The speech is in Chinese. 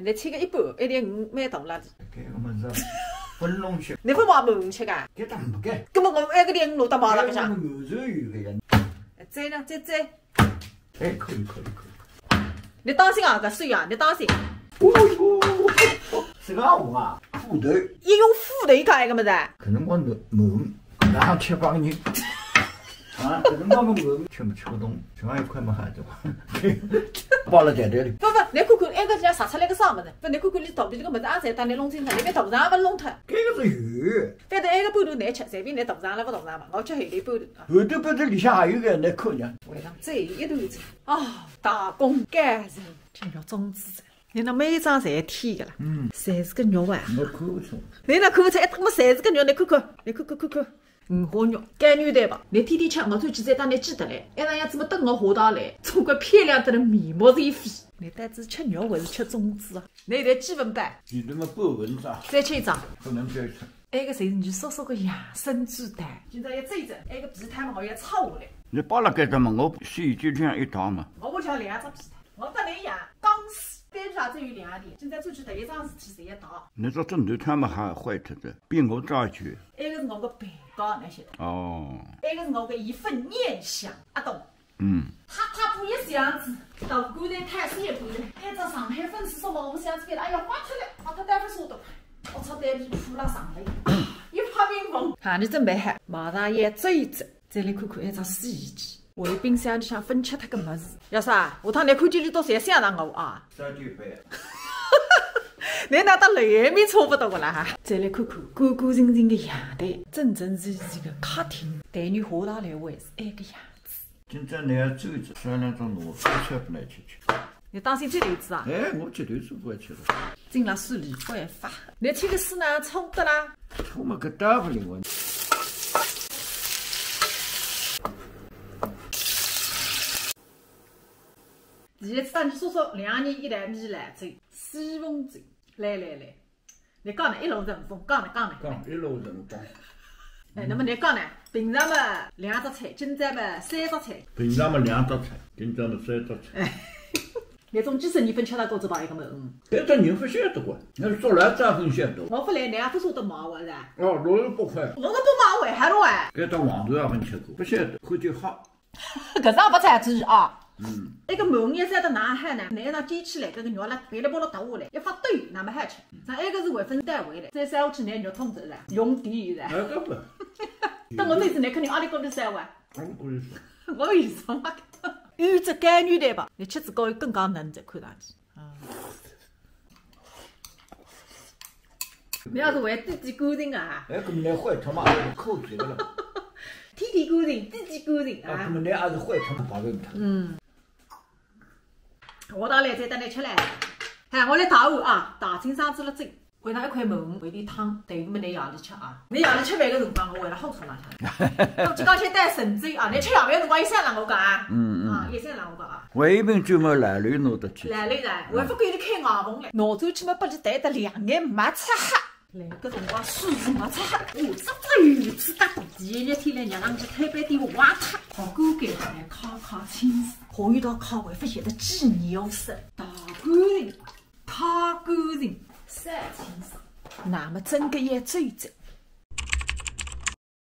你切个一半，1.5蛮大垃圾。搿个物事分笼吃。你分毛慢吃噶？搿当不该。根本我1.5落到毛了搿上。满船鱼搿个。再呢，再。哎，可以。你当心啊，搿水啊，你当心。哦哟，是个红啊，斧头。伊用斧头讲一个物事。搿辰光门，然后吃帮人。啊，搿辰光个门吃不动，就像一块木鞋子，包了袋袋里。不，你看看，埃个像杀出来个啥物事？不，你看看你肚皮这个物事也侪当你弄清楚，你别肚上勿弄脱。搿个是鱼。反正埃个半头难吃，随便你肚上了勿肚上嘛。我吃海钿半头啊。半头里向还有个难看呢。晚上再一段子啊，大功干肉，这肉粽子。你那每一张侪甜个啦，侪是个肉啊！我看不出。你那看不出，一么侪是个肉，你看看。五花肉、干牛蛋吧，你天天吃，我最记得当你记得来，一上样子么等我下到来，总归漂亮得了面目全非。你单子吃肉还是吃粽子啊？你现在几分半？你他妈半份张。再吃一张。不能再吃。埃个侪是你烧个养生鸡蛋，今朝要蒸一蒸，埃个皮摊嘛我要炒下来。你包了搿只嘛，我洗衣机里向一打嘛。我屋里向2只皮摊，我跟你一样，刚洗。单啥子有2点，今朝最记得一桩事体是一道。你这枕头他们还坏脱的，比我早一句。埃个是我个伴稿，你晓得？哦。埃个是我个一份念想，阿东。他不也是这样子，到棺材太师也不对。按照上海粉丝说嘛，我们这样子给他，哎呀，花出来，把他单份说的，我操，单皮铺了上来，一拍冰封。哈，你准备好，马上要走一走，再来看看一张洗衣机。回冰箱里向分吃脱个物事，要啥？下趟你看见你都侪想上我啊！3.8。你那到雷面差不多个啦哈！再来看看干干净净的阳台，整整齐齐个客厅，待遇下到来还是埃个样子。今朝你要走一走，商量种糯米吃不来吃。你当心吃豆子啊！哎，我吃豆子不爱吃的。进了水里不爱发。你吃个水呢？冲的啦！冲嘛，搿大不灵我。第一次当你说2年以来米兰粥、西凤粥，来，你讲呢？一路顺风，讲呢？讲一路顺风。哎，那么你讲呢？平常嘛2只菜，今朝嘛3只菜。平常嘛2只菜，今朝嘛3只菜。哎，那种几十年份吃到过知道一个么？搿只人不晓得个，那做来咋分晓得？我不来，你也不说得毛是吧？哦，68块。我个不毛为啥了哎？搿只黄豆也没吃过，不晓得，看就好。搿桩不才注意啊！那个毛叶塞到哪海呢？拿上煎起来，搿个肉啦，别了把它倒下来，一发抖，哪么海吃？上埃个是回分单位的，再塞下去拿肉通走了，用电是吧？搿不。等我这次拿肯定阿里高头塞完。我有什么？有只干牛蛋吧，你吃子高又更加嫩，再看上去。你要是为低级干净啊！哎，搿么你坏脱嘛，扣嘴个了。天天干净，低级干净啊！搿么你也是坏脱嘛，保证脱。我到来再等你吃来。哎，我来打碗啊，大清爽煮了粥，煨上一块木鱼，煨点汤，豆腐么你夜里吃啊。你夜里吃饭个辰光，我煨了好处浪向。我就讲吃单纯粥啊，你吃夜饭个辰光一三让我讲啊。一三让我讲啊。煨一瓶酒嘛，来绿拿得去。来绿噻，还不给你开外棚嘞。拿走去嘛，把你带得两眼没擦黑。来搿辰光水是没擦黑，只鱼子大大，第一天来让上去开杯点挖脱，好干干来烤青丝，下一道烤会发现得鸡牛色，大干净，烤干净，3清爽。那么整个也走一走。